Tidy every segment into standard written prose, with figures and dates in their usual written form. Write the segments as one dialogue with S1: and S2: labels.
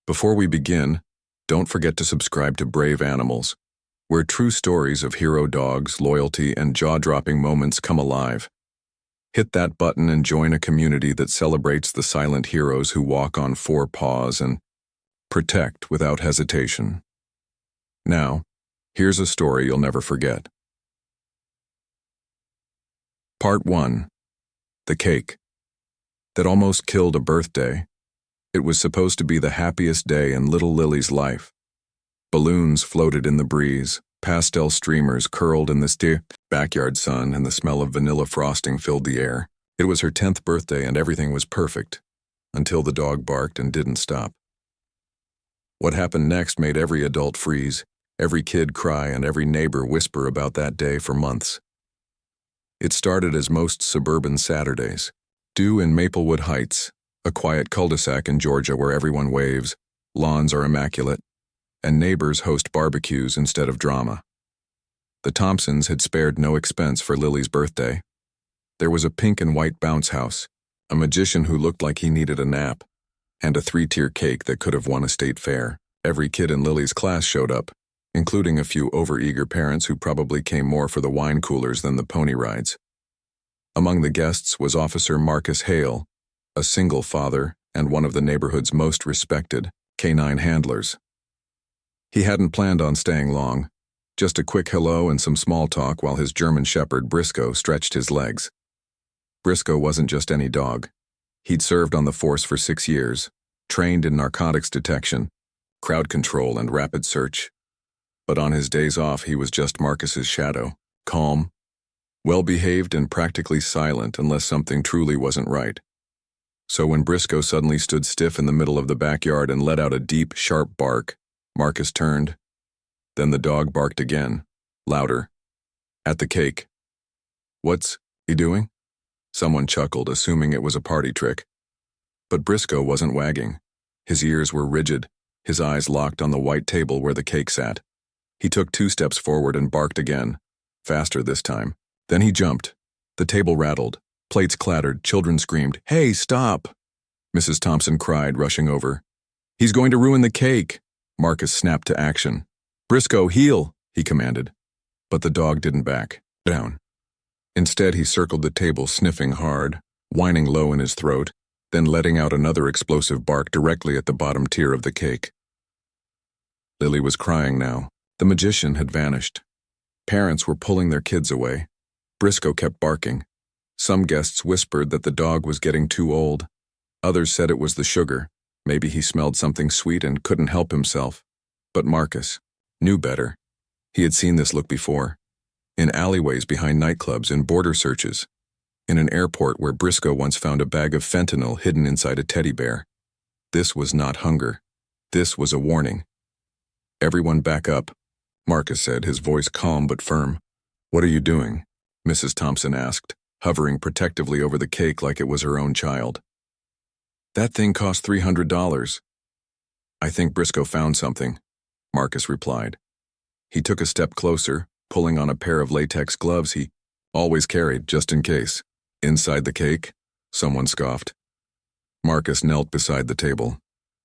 S1: Before we begin, don't forget to subscribe to Brave Animals, where true stories of hero dogs, loyalty, and jaw-dropping moments come alive. Hit that button and join a community that celebrates the silent heroes who walk on four paws and protect without hesitation. Now, here's a story you'll never forget. Part 1. The Cake that almost killed a birthday. It was supposed to be the happiest day in little Lily's life. Balloons floated in the breeze, pastel streamers curled in the backyard sun, and the smell of vanilla frosting filled the air. It was her 10th birthday and everything was perfect, until the dog barked and didn't stop. What happened next made every adult freeze, every kid cry, and every neighbor whisper about that day for months. It started as most suburban Saturdays. Due in Maplewood Heights, a quiet cul-de-sac in Georgia where everyone waves, lawns are immaculate, and neighbors host barbecues instead of drama. The Thompsons had spared no expense for Lily's birthday. There was a pink and white bounce house, a magician who looked like he needed a nap, and a 3-tier cake that could have won a state fair. Every kid in Lily's class showed up, including a few overeager parents who probably came more for the wine coolers than the pony rides. Among the guests was Officer Marcus Hale, a single father and one of the neighborhood's most respected canine handlers. He hadn't planned on staying long, just a quick hello and some small talk while his German shepherd Briscoe stretched his legs. Briscoe wasn't just any dog. He'd served on the force for 6 years, trained in narcotics detection, crowd control, and rapid search. But on his days off, he was just Marcus's shadow, calm, well-behaved, and practically silent unless something truly wasn't right. So when Briscoe suddenly stood stiff in the middle of the backyard and let out a deep, sharp bark, Marcus turned. Then the dog barked again, louder, at the cake. "What's he doing?" Someone chuckled, assuming it was a party trick. But Briscoe wasn't wagging. His ears were rigid, his eyes locked on the white table where the cake sat. He took 2 steps forward and barked again, faster this time. Then he jumped. The table rattled. Plates clattered, children screamed, "Hey, stop!" Mrs. Thompson cried, rushing over. "He's going to ruin the cake!" Marcus snapped to action. "Briscoe, heel!" he commanded. But the dog didn't back down. Instead, he circled the table, sniffing hard, whining low in his throat, then letting out another explosive bark directly at the bottom tier of the cake. Lily was crying now. The magician had vanished. Parents were pulling their kids away. Briscoe kept barking. Some guests whispered that the dog was getting too old. Others said it was the sugar. Maybe he smelled something sweet and couldn't help himself. But Marcus knew better. He had seen this look before. In alleyways behind nightclubs, in border searches. In an airport where Briscoe once found a bag of fentanyl hidden inside a teddy bear. This was not hunger. This was a warning. "Everyone back up," Marcus said, his voice calm but firm. "What are you doing?" Mrs. Thompson asked, hovering protectively over the cake like it was her own child. "That thing cost $300. "I think Briscoe found something," Marcus replied. He took a step closer, pulling on a pair of latex gloves he always carried, just in case. "Inside the cake?" someone scoffed. Marcus knelt beside the table.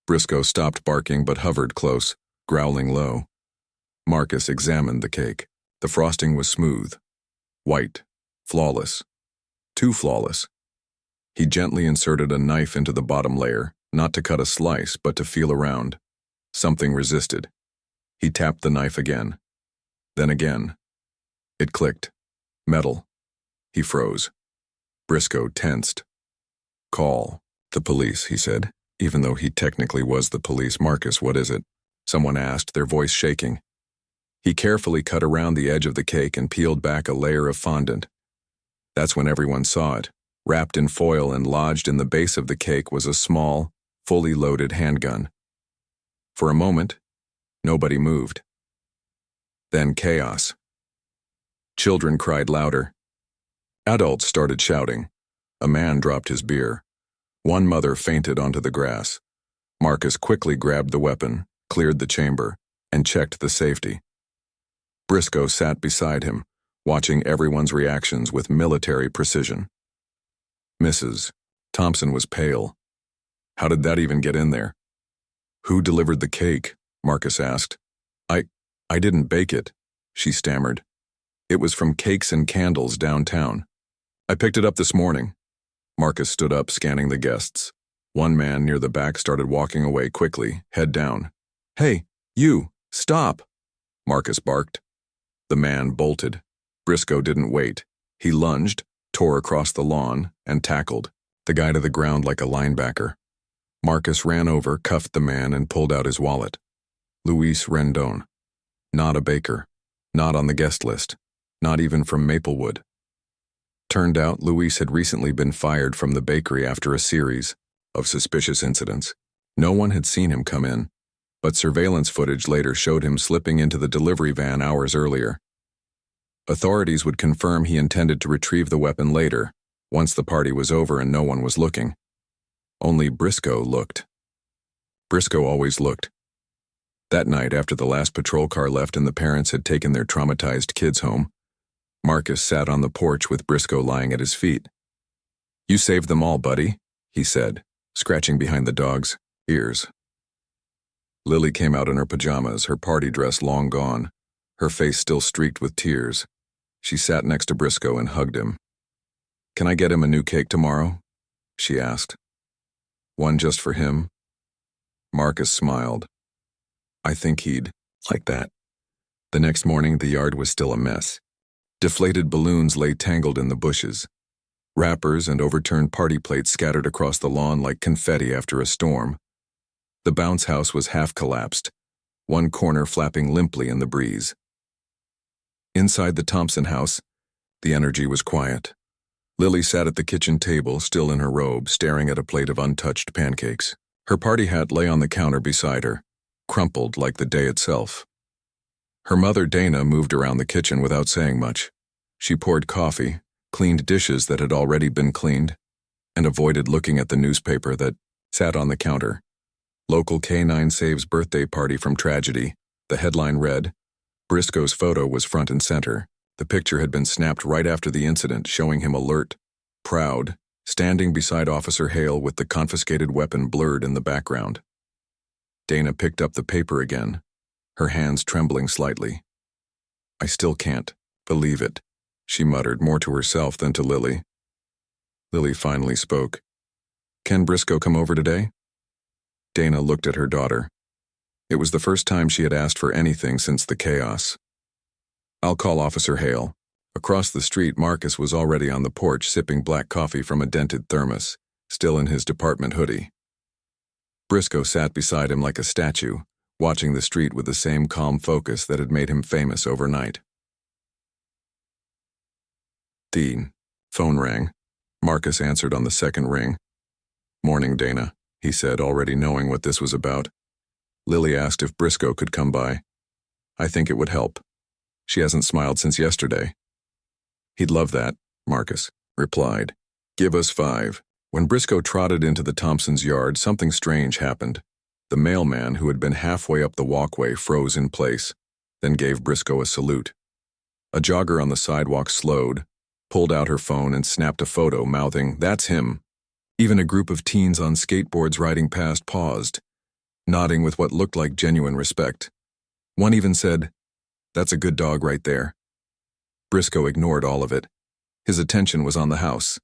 S1: Briscoe stopped barking but hovered close, growling low. Marcus examined the cake. The frosting was smooth, white, flawless. Too flawless. He gently inserted a knife into the bottom layer, not to cut a slice, but to feel around. Something resisted. He tapped the knife again. Then again. It clicked. Metal. He froze. Briscoe tensed. "Call the police," he said, even though he technically was the police. "Marcus, what is it?" someone asked, their voice shaking. He carefully cut around the edge of the cake and peeled back a layer of fondant. That's when everyone saw it. Wrapped in foil and lodged in the base of the cake was a small, fully loaded handgun. For a moment, nobody moved. Then chaos. Children cried louder. Adults started shouting. A man dropped his beer. One mother fainted onto the grass. Marcus quickly grabbed the weapon, cleared the chamber, and checked the safety. Briscoe sat beside him, watching everyone's reactions with military precision. Mrs. Thompson was pale. How did that even get in there? "Who delivered the cake?" Marcus asked. I I didn't bake it," she stammered. "It was from Cakes and Candles downtown. I picked it up this morning." Marcus stood up, scanning the guests. One man near the back started walking away quickly, head down. "Hey, you, stop!" Marcus barked. The man bolted. Briscoe didn't wait. He lunged, tore across the lawn, and tackled the guy to the ground like a linebacker. Marcus ran over, cuffed the man, and pulled out his wallet. Luis Rendon. Not a baker. Not on the guest list. Not even from Maplewood. Turned out Luis had recently been fired from the bakery after a series of suspicious incidents. No one had seen him come in, but surveillance footage later showed him slipping into the delivery van hours earlier. Authorities would confirm he intended to retrieve the weapon later, once the party was over and no one was looking. Only Briscoe looked. Briscoe always looked. That night, after the last patrol car left and the parents had taken their traumatized kids home, Marcus sat on the porch with Briscoe lying at his feet. "You saved them all, buddy," he said, scratching behind the dog's ears. Lily came out in her pajamas, her party dress long gone, her face still streaked with tears. She sat next to Briscoe and hugged him. "Can I get him a new cake tomorrow?" she asked. "One just for him?" Marcus smiled. "I think he'd like that." The next morning, the yard was still a mess. Deflated balloons lay tangled in the bushes. Wrappers and overturned party plates scattered across the lawn like confetti after a storm. The bounce house was half collapsed, one corner flapping limply in the breeze. Inside the Thompson house, the energy was quiet. Lily sat at the kitchen table, still in her robe, staring at a plate of untouched pancakes. Her party hat lay on the counter beside her, crumpled like the day itself. Her mother, Dana, moved around the kitchen without saying much. She poured coffee, cleaned dishes that had already been cleaned, and avoided looking at the newspaper that sat on the counter. Local K-9 Saves birthday party from tragedy. The headline read, Briscoe's photo was front and center. The picture had been snapped right after the incident, showing him alert, proud, standing beside Officer Hale with the confiscated weapon blurred in the background. Dana picked up the paper again, her hands trembling slightly. "I still can't believe it," she muttered, more to herself than to Lily. Lily finally spoke. "Can Briscoe come over today?" Dana looked at her daughter. It was the first time she had asked for anything since the chaos. "I'll call Officer Hale." Across the street, Marcus was already on the porch sipping black coffee from a dented thermos, still in his department hoodie. Briscoe sat beside him like a statue, watching the street with the same calm focus that had made him famous overnight. The phone rang. Marcus answered on the second ring. "Morning, Dana," he said, already knowing what this was about. Lily asked if Briscoe could come by. "I think it would help. She hasn't smiled since yesterday." "He'd love that," Marcus replied. "Give us 5. When Briscoe trotted into the Thompsons' yard, something strange happened. The mailman, who had been halfway up the walkway, froze in place, then gave Briscoe a salute. A jogger on the sidewalk slowed, pulled out her phone and snapped a photo, mouthing, "That's him." Even a group of teens on skateboards riding past paused, nodding with what looked like genuine respect. One even said, "That's a good dog right there." Briscoe ignored all of it. His attention was on the house.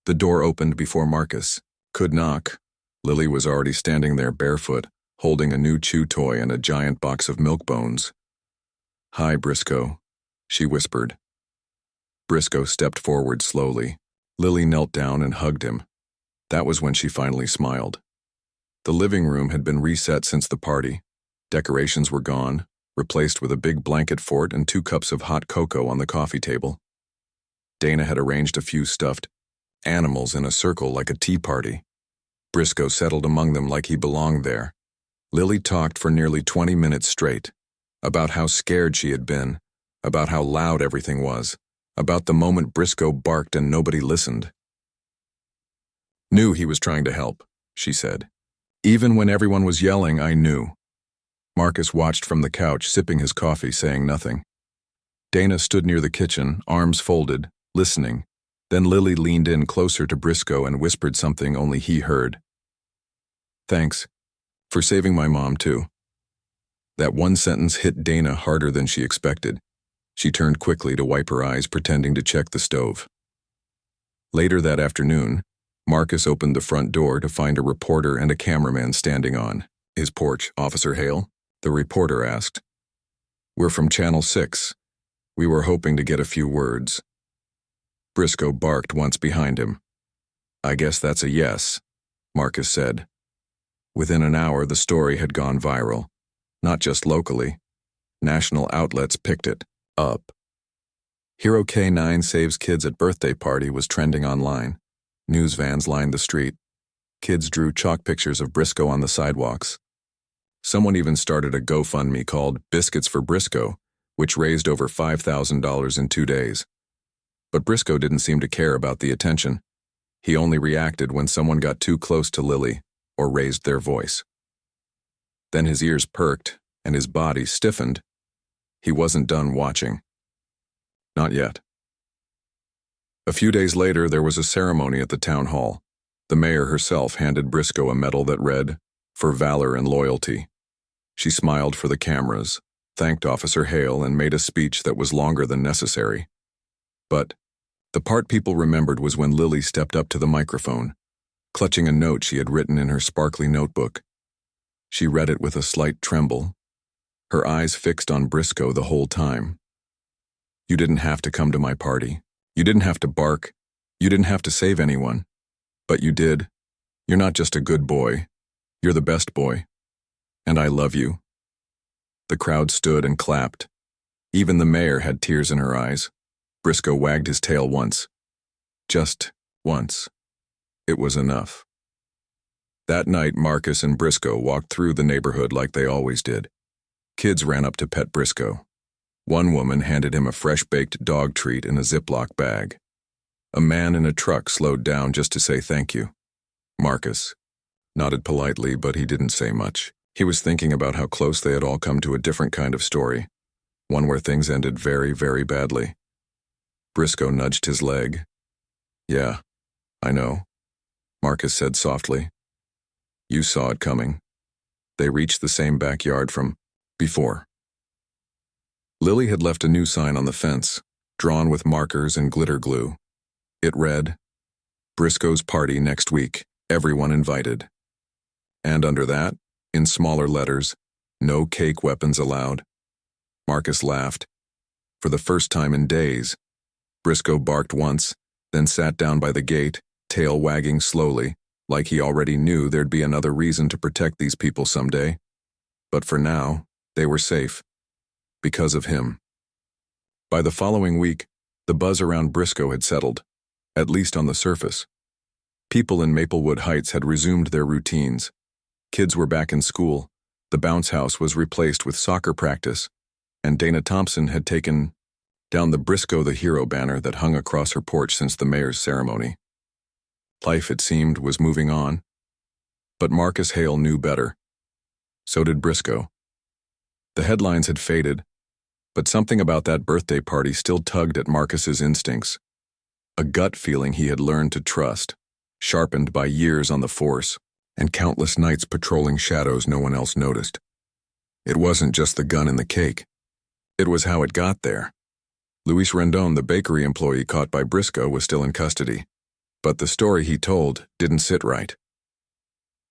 S1: The door opened before Marcus could knock. Lily was already standing there barefoot, holding a new chew toy and a giant box of milk bones. "Hi, Briscoe," she whispered. Briscoe stepped forward slowly. Lily knelt down and hugged him. That was when she finally smiled. The living room had been reset since the party. Decorations were gone, replaced with a big blanket fort and 2 cups of hot cocoa on the coffee table. Dana had arranged a few stuffed animals in a circle like a tea party. Briscoe settled among them like he belonged there. Lily talked for nearly 20 minutes straight, about how scared she had been, about how loud everything was, about the moment Briscoe barked and nobody listened. "Knew he was trying to help," she said. "Even when everyone was yelling, I knew." Marcus watched from the couch, sipping his coffee, saying nothing. Dana stood near the kitchen, arms folded, listening. Then Lily leaned in closer to Briscoe and whispered something only he heard. "Thanks. For saving my mom, too. That one sentence hit Dana harder than she expected. She turned quickly to wipe her eyes, pretending to check the stove. Later that afternoon, Marcus opened the front door to find a reporter and a cameraman standing on his porch. "Officer Hale?" the reporter asked. "We're from Channel 6. We were hoping to get a few words." Briscoe barked once behind him. "I guess that's a yes," Marcus said. Within an hour, the story had gone viral. Not just locally. National outlets picked it up. Hero K9 saves kids at birthday party was trending online. News vans lined the street. Kids drew chalk pictures of Briscoe on the sidewalks. Someone even started a GoFundMe called Biscuits for Briscoe, which raised over $5,000 in 2 days. But Briscoe didn't seem to care about the attention. He only reacted when someone got too close to Lily or raised their voice. Then his ears perked and his body stiffened. He wasn't done watching. Not yet. A few days later, there was a ceremony at the town hall. The mayor herself handed Briscoe a medal that read, "For valor and loyalty." She smiled for the cameras, thanked Officer Hale, and made a speech that was longer than necessary. But the part people remembered was when Lily stepped up to the microphone, clutching a note she had written in her sparkly notebook. She read it with a slight tremble, her eyes fixed on Briscoe the whole time. "You didn't have to come to my party. You didn't have to bark. You didn't have to save anyone. But you did. You're not just a good boy. You're the best boy. And I love you." The crowd stood and clapped. Even the mayor had tears in her eyes. Briscoe wagged his tail once. Just once. It was enough. That night, Marcus and Briscoe walked through the neighborhood like they always did. Kids ran up to pet Briscoe. One woman handed him a fresh-baked dog treat in a Ziploc bag. A man in a truck slowed down just to say thank you. Marcus nodded politely, but he didn't say much. He was thinking about how close they had all come to a different kind of story, one where things ended very, very badly. Briscoe nudged his leg. "Yeah, I know," Marcus said softly. "You saw it coming." They reached the same backyard from before. Lily had left a new sign on the fence, drawn with markers and glitter glue. It read, "Briscoe's party next week, everyone invited." And under that, in smaller letters, "No cake weapons allowed." Marcus laughed. For the first time in days, Briscoe barked once, then sat down by the gate, tail wagging slowly, like he already knew there'd be another reason to protect these people someday. But for now, they were safe. Because of him. By the following week, the buzz around Briscoe had settled, at least on the surface. People in Maplewood Heights had resumed their routines. Kids were back in school, the bounce house was replaced with soccer practice, and Dana Thompson had taken down the Briscoe the Hero banner that hung across her porch since the mayor's ceremony. Life, it seemed, was moving on. But Marcus Hale knew better. So did Briscoe. The headlines had faded, but something about that birthday party still tugged at Marcus's instincts. A gut feeling he had learned to trust, sharpened by years on the force, and countless nights patrolling shadows no one else noticed. It wasn't just the gun and the cake. It was how it got there. Luis Rendon, the bakery employee caught by Briscoe, was still in custody, but the story he told didn't sit right.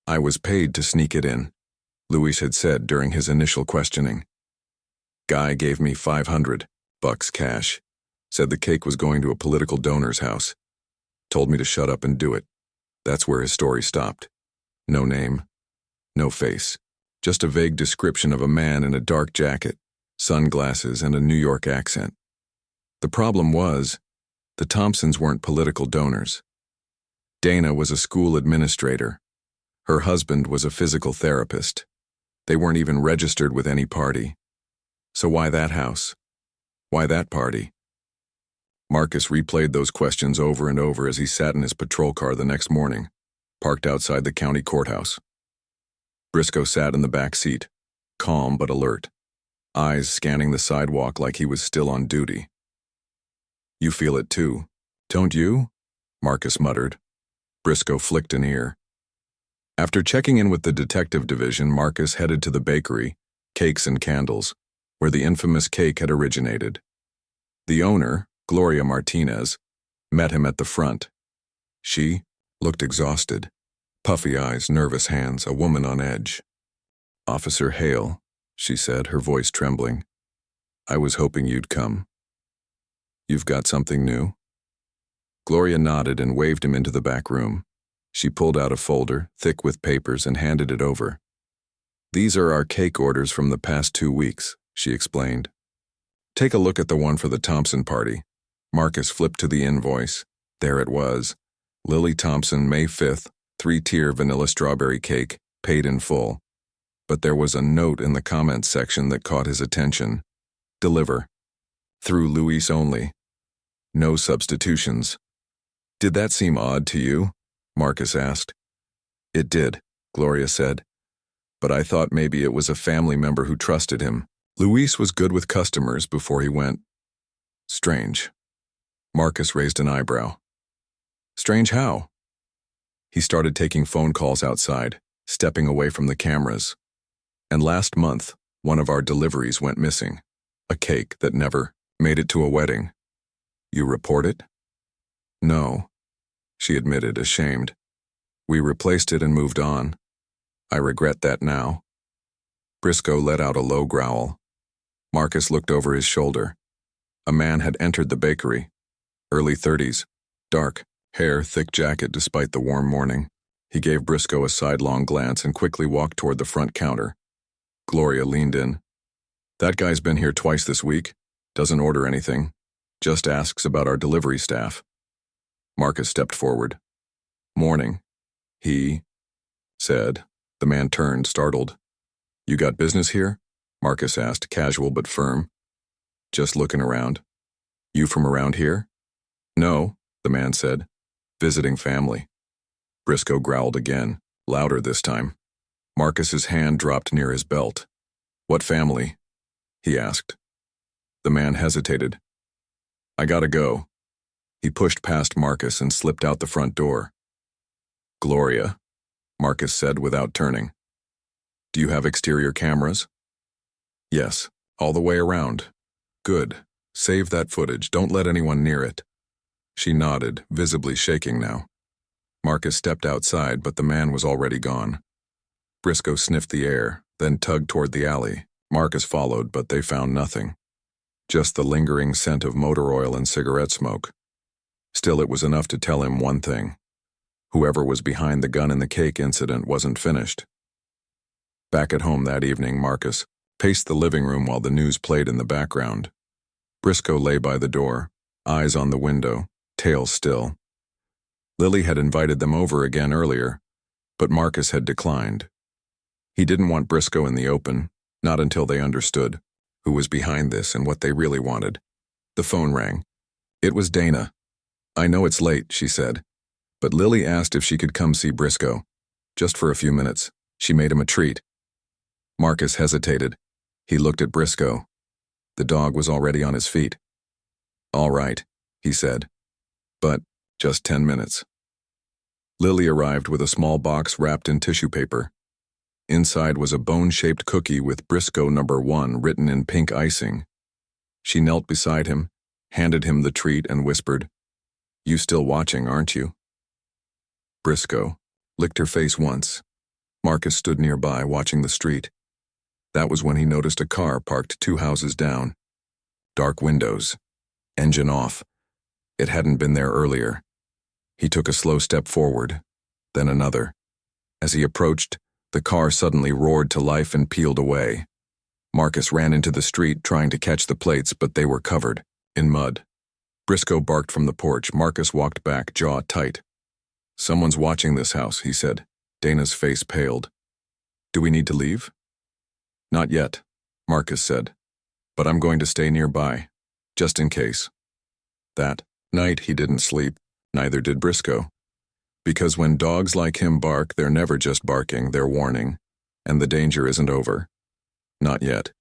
S1: "I was paid to sneak it in," Luis had said during his initial questioning. "Guy gave me $500 cash, said the cake was going to a political donor's house. Told me to shut up and do it." That's where his story stopped. No name, no face, just a vague description of a man in a dark jacket, sunglasses, and a New York accent. The problem was, the Thompsons weren't political donors. Dana was a school administrator. Her husband was a physical therapist. They weren't even registered with any party. So why that house? Why that party? Marcus replayed those questions over and over as he sat in his patrol car the next morning, parked outside the county courthouse. Briscoe sat in the back seat, calm but alert, eyes scanning the sidewalk like he was still on duty. "You feel it too, don't you?" Marcus muttered. Briscoe flicked an ear. After checking in with the detective division, Marcus headed to the bakery, Cakes and Candles, where the infamous cake had originated. The owner, Gloria Martinez, met him at the front. She looked exhausted. Puffy eyes, nervous hands, a woman on edge. "Officer Hale," she said, her voice trembling. "I was hoping you'd come. You've got something new?" Gloria nodded and waved him into the back room. She pulled out a folder, thick with papers, and handed it over. "These are our cake orders from the past 2 weeks," she explained. "Take a look at the one for the Thompson party." Marcus flipped to the invoice. There it was. Lily Thompson, May 5th, 3-tier vanilla strawberry cake, paid in full. But there was a note in the comments section that caught his attention. "Deliver. Through Luis only. No substitutions." "Did that seem odd to you?" Marcus asked. "It did," Gloria said. "But I thought maybe it was a family member who trusted him. Luis was good with customers before he went. Strange." Marcus raised an eyebrow. "Strange how?" He started taking phone calls outside, stepping away from the cameras. "And last month, one of our deliveries went missing. A cake that never made it to a wedding." "You report it?" "No," she admitted, ashamed. "We replaced it and moved on. I regret that now." Briscoe let out a low growl. Marcus looked over his shoulder. A man had entered the bakery. Early 30s, dark, hair, thick jacket despite the warm morning. He gave Briscoe a sidelong glance and quickly walked toward the front counter. Gloria leaned in. "That guy's been here twice this week. Doesn't order anything. Just asks about our delivery staff." Marcus stepped forward. "Morning," he said. The man turned, startled. "You got business here?" Marcus asked, casual but firm. "Just looking around." "You from around here?" "No," the man said. "Visiting family." Briscoe growled again, louder this time. Marcus's hand dropped near his belt. "What family?" he asked. The man hesitated. "I gotta go." He pushed past Marcus and slipped out the front door. "Gloria," Marcus said without turning. "Do you have exterior cameras?" "Yes, all the way around." "Good. Save that footage. Don't let anyone near it." She nodded, visibly shaking now. Marcus stepped outside, but the man was already gone. Briscoe sniffed the air, then tugged toward the alley. Marcus followed, but they found nothing. Just the lingering scent of motor oil and cigarette smoke. Still, it was enough to tell him one thing. Whoever was behind the gun in the cake incident wasn't finished. Back at home that evening, Marcus paced the living room while the news played in the background. Briscoe lay by the door, eyes on the window, tail still. Lily had invited them over again earlier, but Marcus had declined. He didn't want Briscoe in the open, not until they understood who was behind this and what they really wanted. The phone rang. It was Dana. "I know it's late," she said, but Lily asked if she could come see Briscoe. Just for a few minutes. She made him a treat. Marcus hesitated. He looked at Briscoe. The dog was already on his feet. "All right," he said, "but just 10 minutes." Lily arrived with a small box wrapped in tissue paper. Inside was a bone-shaped cookie with Briscoe number 1 written in pink icing. She knelt beside him, handed him the treat, and whispered, "You still watching, aren't you?" Briscoe licked her face once. Marcus stood nearby, watching the street. That was when he noticed a car parked 2 houses down. Dark windows. Engine off. It hadn't been there earlier. He took a slow step forward, then another. As he approached, the car suddenly roared to life and peeled away. Marcus ran into the street, trying to catch the plates, but they were covered in mud. Briscoe barked from the porch. Marcus walked back, jaw tight. "Someone's watching this house," he said. Dana's face paled. "Do we need to leave?" "Not yet," Marcus said. "But I'm going to stay nearby, just in case." That night he didn't sleep, neither did Briscoe. Because when dogs like him bark, they're never just barking, they're warning. And the danger isn't over. Not yet.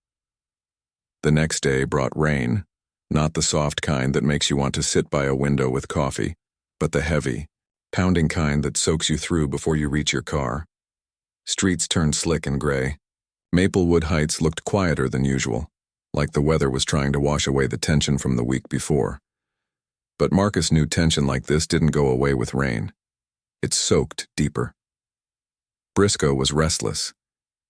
S1: The next day brought rain, not the soft kind that makes you want to sit by a window with coffee, but the heavy, pounding kind that soaks you through before you reach your car. Streets turned slick and gray. Maplewood Heights looked quieter than usual, like the weather was trying to wash away the tension from the week before. But Marcus knew tension like this didn't go away with rain. It soaked deeper. Briscoe was restless.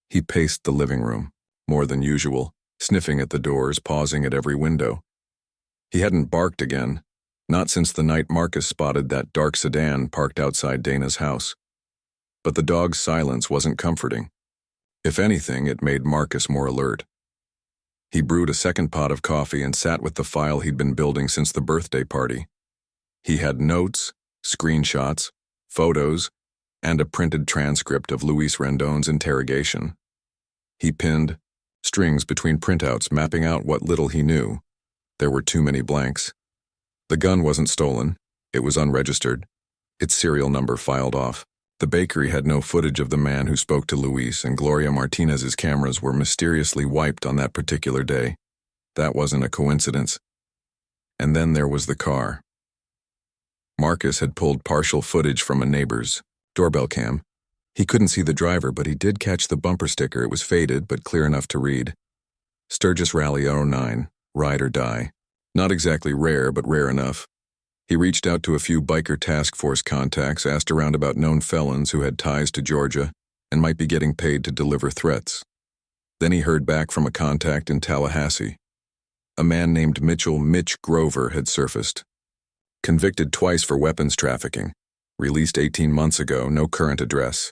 S1: He paced the living room, more than usual, sniffing at the doors, pausing at every window. He hadn't barked again, not since the night Marcus spotted that dark sedan parked outside Dana's house. But the dog's silence wasn't comforting. If anything, it made Marcus more alert. He brewed a second pot of coffee and sat with the file he'd been building since the birthday party. He had notes, screenshots, photos, and a printed transcript of Luis Rendon's interrogation. He pinned strings between printouts, mapping out what little he knew. There were too many blanks. The gun wasn't stolen. It was unregistered. Its serial number filed off. The bakery had no footage of the man who spoke to Luis, and Gloria Martinez's cameras were mysteriously wiped on that particular day. That wasn't a coincidence. And then there was the car. Marcus had pulled partial footage from a neighbor's doorbell cam. He couldn't see the driver, but he did catch the bumper sticker. It was faded, but clear enough to read. Sturgis Rally 09, ride or die. Not exactly rare, but rare enough. He reached out to a few biker task force contacts, asked around about known felons who had ties to Georgia and might be getting paid to deliver threats. Then he heard back from a contact in Tallahassee. A man named Mitch Grover had surfaced. Convicted twice for weapons trafficking. Released 18 months ago, no current address.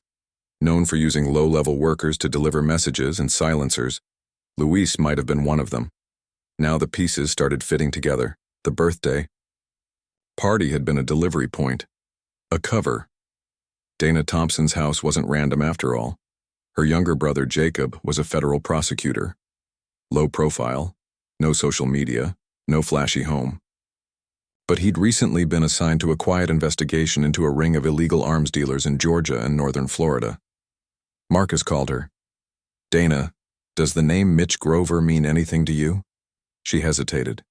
S1: Known for using low-level workers to deliver messages and silencers, Luis might have been one of them. Now the pieces started fitting together. The birthday party had been a delivery point, a cover. Dana Thompson's house wasn't random after all. Her younger brother Jacob was a federal prosecutor. Low profile, no social media, no flashy home. But he'd recently been assigned to a quiet investigation into a ring of illegal arms dealers in Georgia and northern Florida. Marcus called her. "Dana, does the name Mitch Grover mean anything to you?" She hesitated.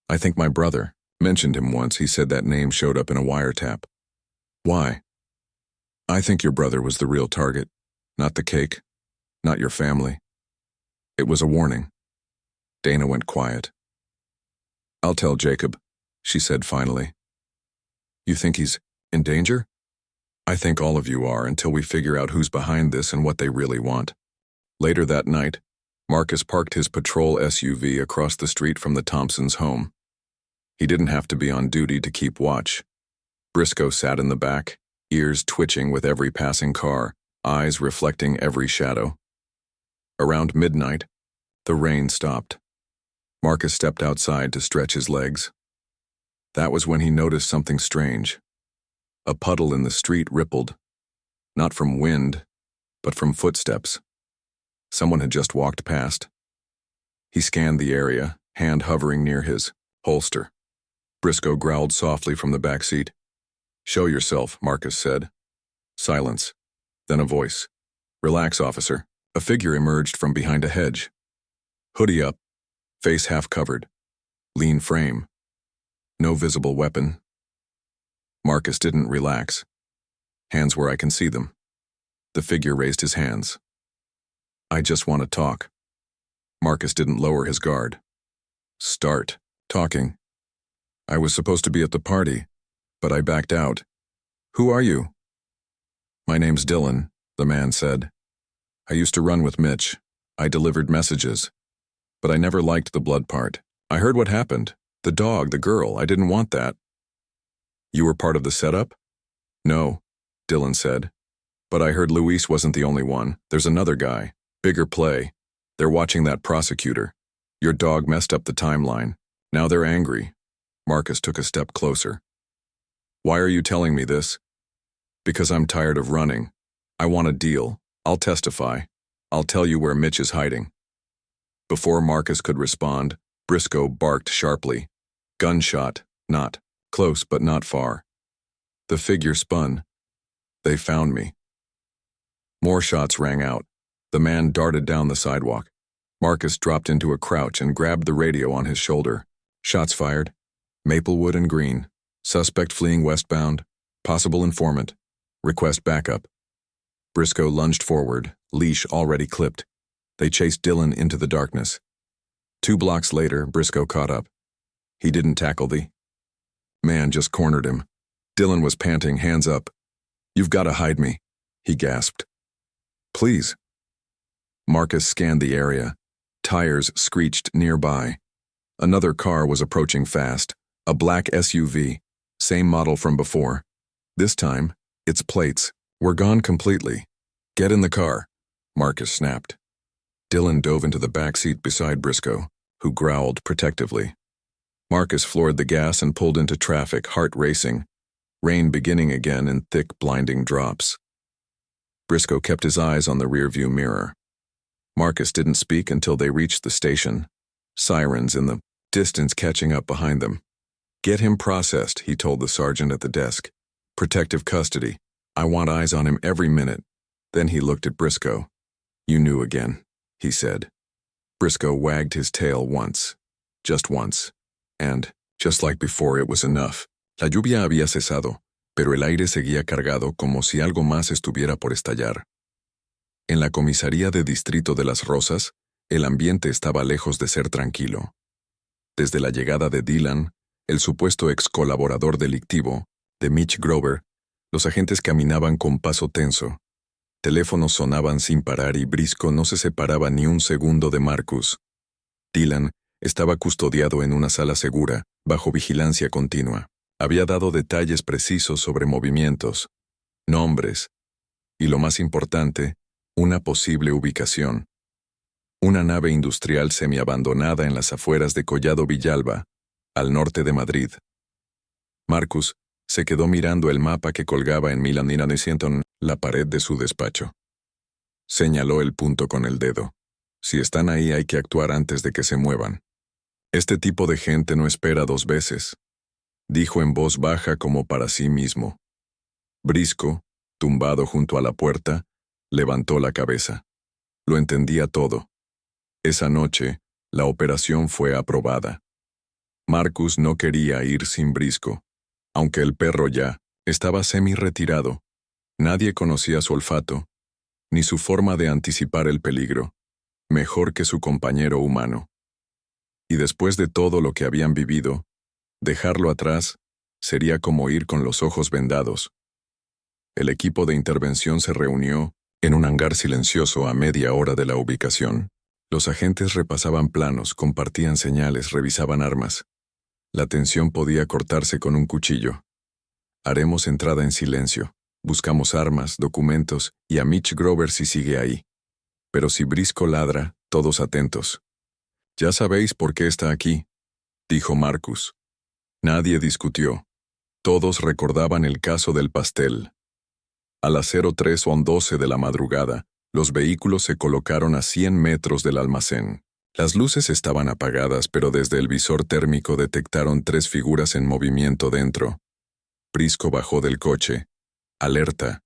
S1: "I think my brother mentioned him once. He said that name showed up in a wiretap." "Why?" "I think your brother was the real target, not the cake, not your family." It was a warning. Dana went quiet. "I'll tell Jacob," she said finally. "You think he's in danger?" "I think all of you are, until we figure out who's behind this and what they really want." Later that night, Marcus parked his patrol SUV across the street from the Thompsons' home. He didn't have to be on duty to keep watch. Briscoe sat in the back, ears twitching with every passing car, eyes reflecting every shadow. Around midnight, the rain stopped. Marcus stepped outside to stretch his legs. That was when he noticed something strange. A puddle in the street rippled, not from wind, but from footsteps. Someone had just walked past. He scanned the area, hand hovering near his holster. Briscoe growled softly from the back seat. "Show yourself," Marcus said. Silence. Then a voice. "Relax, officer." A figure emerged from behind a hedge. Hoodie up, face half covered, lean frame. No visible weapon. Marcus didn't relax. "Hands where I can see them." The figure raised his hands. "I just want to talk." Marcus didn't lower his guard. "Start talking." "I was supposed to be at the party, but I backed out." "Who are you?" "My name's Dylan," the man said. "I used to run with Mitch. I delivered messages. But I never liked the blood part. I heard what happened. The dog, the girl, I didn't want that." "You were part of the setup?" "No," Dylan said. "But I heard Luis wasn't the only one. There's another guy. Bigger play. They're watching that prosecutor. Your dog messed up the timeline. Now they're angry." Marcus took a step closer. "Why are you telling me this?" "Because I'm tired of running. I want a deal. I'll testify. I'll tell you where Mitch is hiding." Before Marcus could respond, Briscoe barked sharply. Gunshot, not close but not far. The figure spun. "They found me." More shots rang out. The man darted down the sidewalk. Marcus dropped into a crouch and grabbed the radio on his shoulder. Shots fired. Maplewood and Green. Suspect fleeing westbound. Possible informant. Request backup. Briscoe lunged forward, leash already clipped. They chased Dylan into the darkness. 2 blocks later, Briscoe caught up. He didn't tackle the man, just cornered him. Dylan was panting, hands up. "You've got to hide me," he gasped. "Please." Marcus scanned the area. Tires screeched nearby. Another car was approaching fast, a black SUV, same model from before. This time, its plates were gone completely. "Get in the car," Marcus snapped. Dylan dove into the back seat beside Briscoe, who growled protectively. Marcus floored the gas and pulled into traffic, heart racing, rain beginning again in thick, blinding drops. Briscoe kept his eyes on the rearview mirror. Marcus didn't speak until they reached the station, sirens in the distance catching up behind them. "Get him processed," he told the sergeant at the desk. "Protective custody. I want eyes on him every minute." Then he looked at Briscoe. "You knew again," he said. Briscoe wagged his tail once, just once, and, just like before, it was enough. La lluvia había cesado, pero el aire seguía cargado como si algo más estuviera por estallar. En la comisaría de distrito de Las Rosas, el ambiente estaba lejos de ser tranquilo. Desde la llegada de Dylan, el supuesto ex colaborador delictivo, de Mitch Grover, los agentes caminaban con paso tenso. Teléfonos sonaban sin parar y Briscoe no se separaba ni un segundo de Marcus. Dylan estaba custodiado en una sala segura, bajo vigilancia continua. Había dado detalles precisos sobre movimientos, nombres y, lo más importante, una posible ubicación. Una nave industrial semiabandonada en las afueras de Collado Villalba, al norte de Madrid. Marcus se quedó mirando el mapa que colgaba en la pared de su despacho. Señaló el punto con el dedo. Si están ahí hay que actuar antes de que se muevan. Este tipo de gente no espera 2 veces, dijo en voz baja como para sí mismo. Briscoe, tumbado junto a la puerta, levantó la cabeza. Lo entendía todo. Esa noche, la operación fue aprobada. Marcus no quería ir sin Briscoe. Aunque el perro ya estaba semi-retirado, nadie conocía su olfato, ni su forma de anticipar el peligro, mejor que su compañero humano. Y después de todo lo que habían vivido, dejarlo atrás sería como ir con los ojos vendados. El equipo de intervención se reunió en un hangar silencioso a media hora de la ubicación. Los agentes repasaban planos, compartían señales, revisaban armas. La tensión podía cortarse con un cuchillo. Haremos entrada en silencio. Buscamos armas, documentos y a Mitch Grover si sigue ahí. Pero si Briscoe ladra, todos atentos. Ya sabéis por qué está aquí, dijo Marcus. Nadie discutió. Todos recordaban el caso del pastel. A las 03:12 de la madrugada, los vehículos se colocaron a 100 metros del almacén. Las luces estaban apagadas, pero desde el visor térmico detectaron 3 figuras en movimiento dentro. Briscoe bajó del coche, alerta.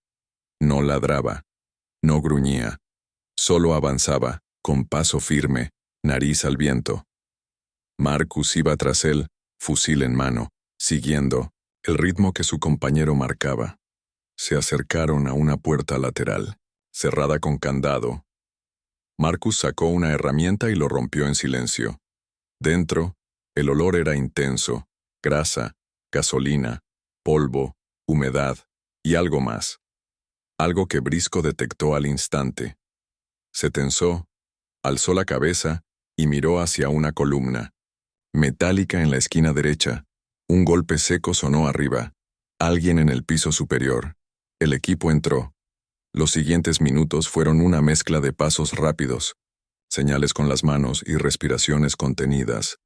S1: No ladraba, no gruñía. Solo avanzaba, con paso firme, nariz al viento. Marcus iba tras él, fusil en mano, siguiendo el ritmo que su compañero marcaba. Se acercaron a una puerta lateral, cerrada con candado. Marcus sacó una herramienta y lo rompió en silencio. Dentro, el olor era intenso, grasa, gasolina, polvo, humedad y algo más. Algo que Briscoe detectó al instante. Se tensó, alzó la cabeza y miró hacia una columna. Metálica en la esquina derecha. Un golpe seco sonó arriba. Alguien en el piso superior. El equipo entró. Los siguientes minutos fueron una mezcla de pasos rápidos, señales con las manos y respiraciones contenidas.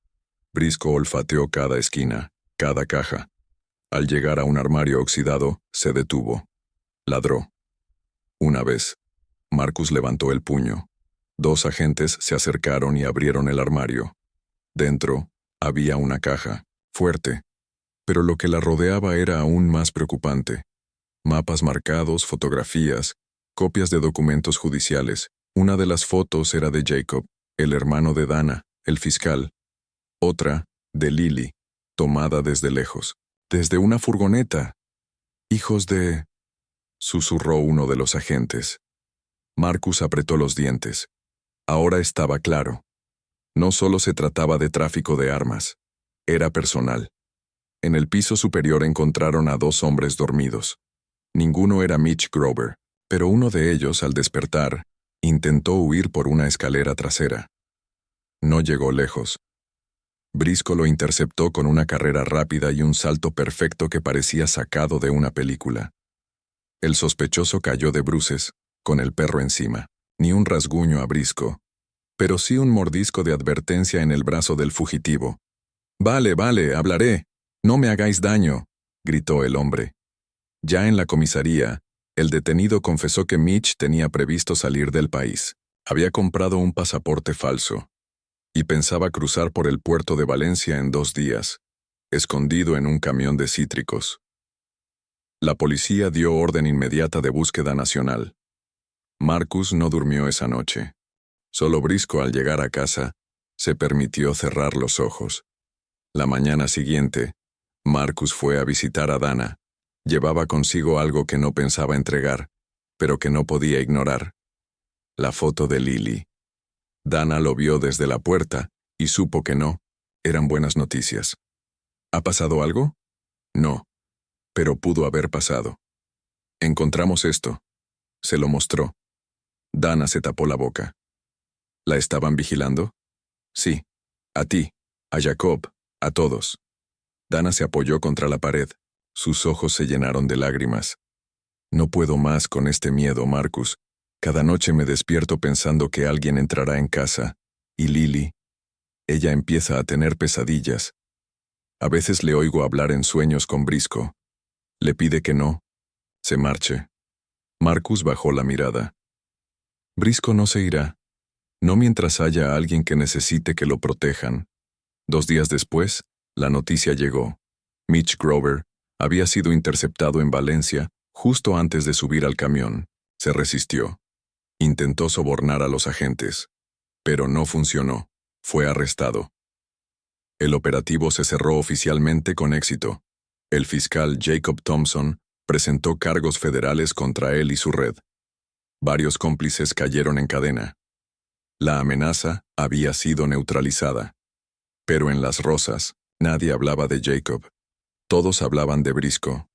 S1: Briscoe olfateó cada esquina, cada caja. Al llegar a un armario oxidado, se detuvo. Ladró. Una vez, Marcus levantó el puño. 2 agentes se acercaron y abrieron el armario. Dentro, había una caja, fuerte, pero lo que la rodeaba era aún más preocupante. Mapas marcados, fotografías, copias de documentos judiciales. Una de las fotos era de Jacob, el hermano de Dana, el fiscal. Otra, de Lily, tomada desde lejos, desde una furgoneta. Hijos de... susurró uno de los agentes. Marcus apretó los dientes. Ahora estaba claro. No solo se trataba de tráfico de armas. Era personal. En el piso superior encontraron a dos hombres dormidos. Ninguno era Mitch Grover, pero uno de ellos, al despertar, intentó huir por una escalera trasera. No llegó lejos. Brisco lo interceptó con una carrera rápida y un salto perfecto que parecía sacado de una película. El sospechoso cayó de bruces, con el perro encima. Ni un rasguño a Brisco, pero sí un mordisco de advertencia en el brazo del fugitivo. «Vale, vale, hablaré. No me hagáis daño», gritó el hombre. Ya en la comisaría, el detenido confesó que Mitch tenía previsto salir del país. Había comprado un pasaporte falso y pensaba cruzar por el puerto de Valencia en 2 días, escondido en un camión de cítricos. La policía dio orden inmediata de búsqueda nacional. Marcus no durmió esa noche. Solo Brisco, al llegar a casa, se permitió cerrar los ojos. La mañana siguiente, Marcus fue a visitar a Dana. Llevaba consigo algo que no pensaba entregar, pero que no podía ignorar. La foto de Lily. Dana lo vio desde la puerta y supo que no. Eran buenas noticias. ¿Ha pasado algo? No, pero pudo haber pasado. Encontramos esto. Se lo mostró. Dana se tapó la boca. ¿La estaban vigilando? Sí. A ti, a Jacob, a todos. Dana se apoyó contra la pared. Sus ojos se llenaron de lágrimas. No puedo más con este miedo, Marcus. Cada noche me despierto pensando que alguien entrará en casa. Y Lily. Ella empieza a tener pesadillas. A veces le oigo hablar en sueños con Brisco. Le pide que no se marche. Marcus bajó la mirada. Brisco no se irá. No mientras haya alguien que necesite que lo protejan. 2 días después, la noticia llegó. Mitch Grover había sido interceptado en Valencia justo antes de subir al camión. Se resistió. Intentó sobornar a los agentes, pero no funcionó. Fue arrestado. El operativo se cerró oficialmente con éxito. El fiscal Jacob Thompson presentó cargos federales contra él y su red. Varios cómplices cayeron en cadena. La amenaza había sido neutralizada. Pero en Las Rosas, nadie hablaba de Jacob. Todos hablaban de Brisco,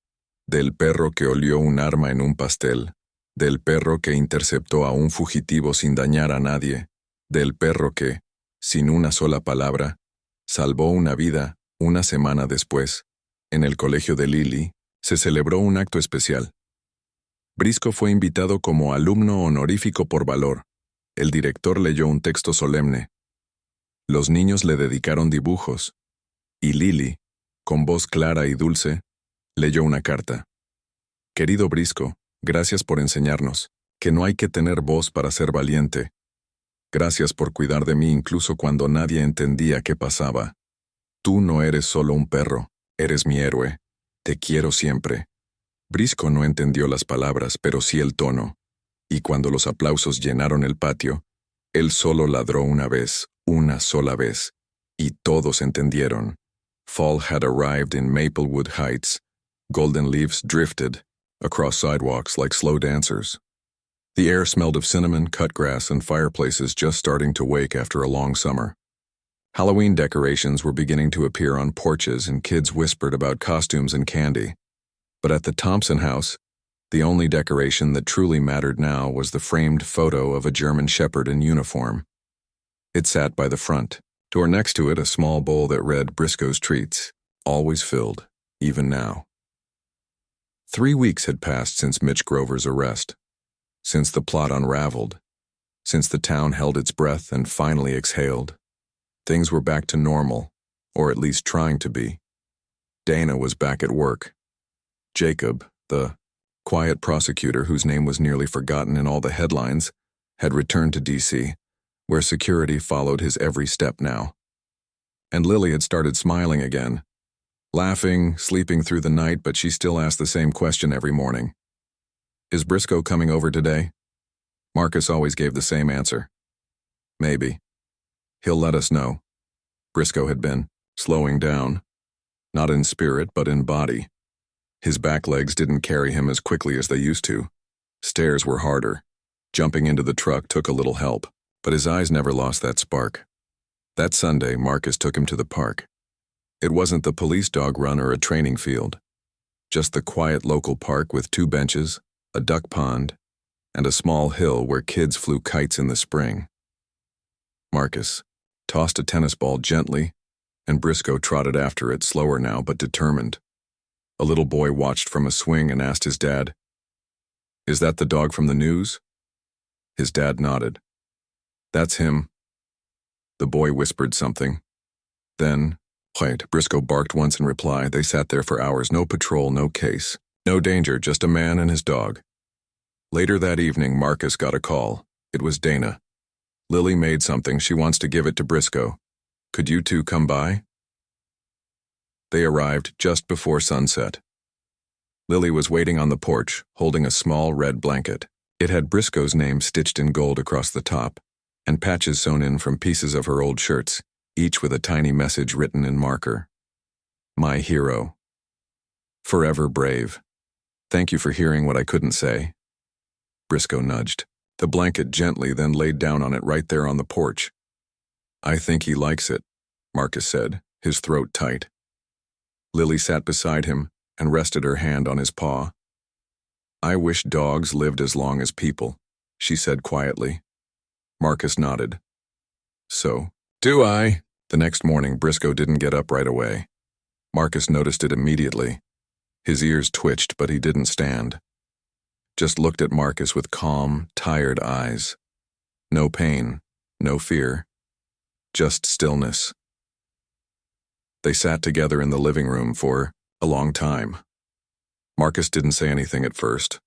S1: del perro que olió un arma en un pastel, del perro que interceptó a un fugitivo sin dañar a nadie, del perro que, sin una sola palabra, salvó una vida. Una semana después, en el colegio de Lily, se celebró un acto especial. Brisco fue invitado como alumno honorífico por valor. El director leyó un texto solemne. Los niños le dedicaron dibujos, y Lily, con voz clara y dulce, leyó una carta. Querido Brisco, gracias por enseñarnos que no hay que tener voz para ser valiente. Gracias por cuidar de mí incluso cuando nadie entendía qué pasaba. Tú no eres solo un perro, eres mi héroe. Te quiero siempre. Brisco no entendió las palabras, pero sí el tono. Y cuando los aplausos llenaron el patio, él solo ladró una sola vez, y todos entendieron. Fall had arrived in Maplewood Heights. Golden leaves drifted across sidewalks like slow dancers. The air smelled of cinnamon, cut grass, and fireplaces just starting to wake after a long summer. Halloween decorations were beginning to appear on porches, and kids whispered about costumes and candy. But at the Thompson house, the only decoration that truly mattered now was the framed photo of a German shepherd in uniform. It sat by the front door, next to it a small bowl that read Briscoe's Treats, always filled, even now. 3 weeks had passed since Mitch Grover's arrest, since the plot unraveled, since the town held its breath and finally exhaled. Things were back to normal, or at least trying to be. Dana was back at work. Jacob, the quiet prosecutor whose name was nearly forgotten in all the headlines, had returned to D.C., where security followed his every step now. And Lily had started smiling again, laughing, sleeping through the night, but she still asked the same question every morning. Is Briscoe coming over today? Marcus always gave the same answer. Maybe. He'll let us know. Briscoe had been slowing down, not in spirit but in body. His back legs didn't carry him as quickly as they used to. Stairs were harder. Jumping into the truck took a little help, but his eyes never lost that spark. That Sunday, Marcus took him to the park. It wasn't the police dog run or a training field. Just the quiet local park with 2 benches, a duck pond, and a small hill where kids flew kites in the spring. Marcus tossed a tennis ball gently, and Briscoe trotted after it, slower now but determined. A little boy watched from a swing and asked his dad, "Is that the dog from the news?" His dad nodded. "That's him." The boy whispered something. Then, "Wait," Briscoe barked once in reply. They sat there for hours, no patrol, no case. No danger, just a man and his dog. Later that evening, Marcus got a call. It was Dana. "Lily made something. She wants to give it to Briscoe. Could you two come by?" They arrived just before sunset. Lily was waiting on the porch, holding a small red blanket. It had Briscoe's name stitched in gold across the top, and patches sewn in from pieces of her old shirts, each with a tiny message written in marker. "My hero. Forever brave. Thank you for hearing what I couldn't say." Briscoe nudged the blanket gently, then laid down on it right there on the porch. "I think he likes it," Marcus said, his throat tight. Lily sat beside him and rested her hand on his paw. "I wish dogs lived as long as people," she said quietly. Marcus nodded. "So do I." The next morning, Briscoe didn't get up right away. Marcus noticed it immediately. His ears twitched, but he didn't stand. Just looked at Marcus with calm, tired eyes. No pain, no fear, just stillness. They sat together in the living room for a long time. Marcus didn't say anything at first,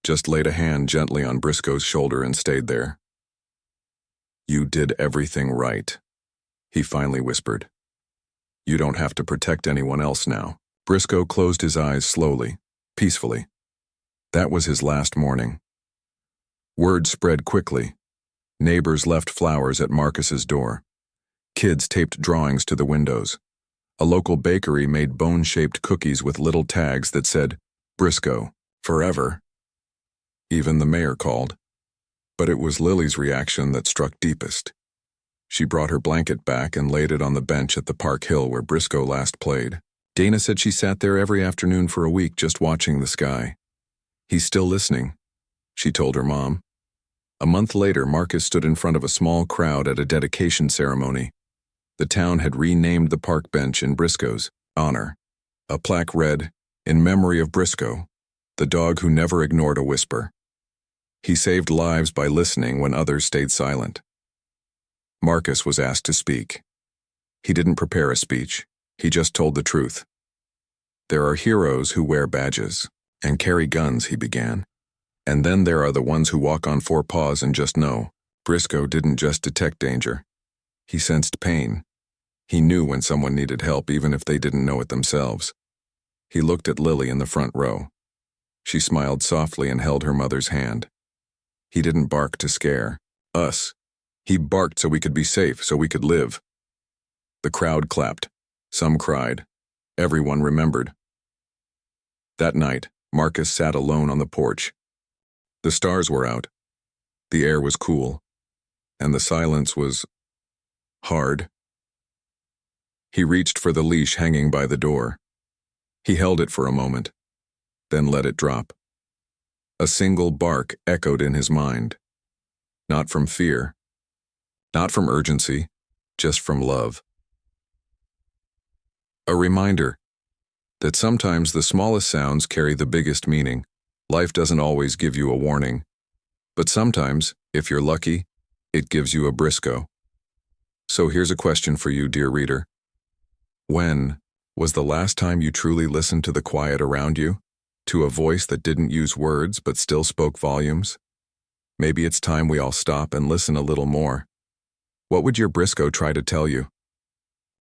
S1: just laid a hand gently on Briscoe's shoulder and stayed there. "You did everything right," he finally whispered. "You don't have to protect anyone else now." Briscoe closed his eyes slowly, peacefully. That was his last morning. Word spread quickly. Neighbors left flowers at Marcus's door. Kids taped drawings to the windows. A local bakery made bone-shaped cookies with little tags that said, "Briscoe, forever." Even the mayor called. But it was Lily's reaction that struck deepest. She brought her blanket back and laid it on the bench at the park hill where Briscoe last played. Dana said she sat there every afternoon for a week just watching the sky. "He's still listening," she told her mom. A month later, Marcus stood in front of a small crowd at a dedication ceremony. The town had renamed the park bench in Briscoe's honor. A plaque read, "In memory of Briscoe, the dog who never ignored a whisper. He saved lives by listening when others stayed silent." Marcus was asked to speak. He didn't prepare a speech. He just told the truth. "There are heroes who wear badges and carry guns," he began. "And then there are the ones who walk on 4 paws and just know." Briscoe didn't just detect danger. He sensed pain. He knew when someone needed help, even if they didn't know it themselves. He looked at Lily in the front row. She smiled softly and held her mother's hand. He didn't bark to scare us. He barked so we could be safe, so we could live. The crowd clapped. Some cried. Everyone remembered. That night, Marcus sat alone on the porch. The stars were out. The air was cool. And the silence was hard. He reached for the leash hanging by the door. He held it for a moment, then let it drop. A single bark echoed in his mind. Not from fear, not from urgency, just from love. A reminder that sometimes the smallest sounds carry the biggest meaning. Life doesn't always give you a warning, but sometimes, if you're lucky, it gives you a Briscoe. So here's a question for you, dear reader. When was the last time you truly listened to the quiet around you? To a voice that didn't use words but still spoke volumes? Maybe it's time we all stop and listen a little more. What would your Briscoe try to tell you?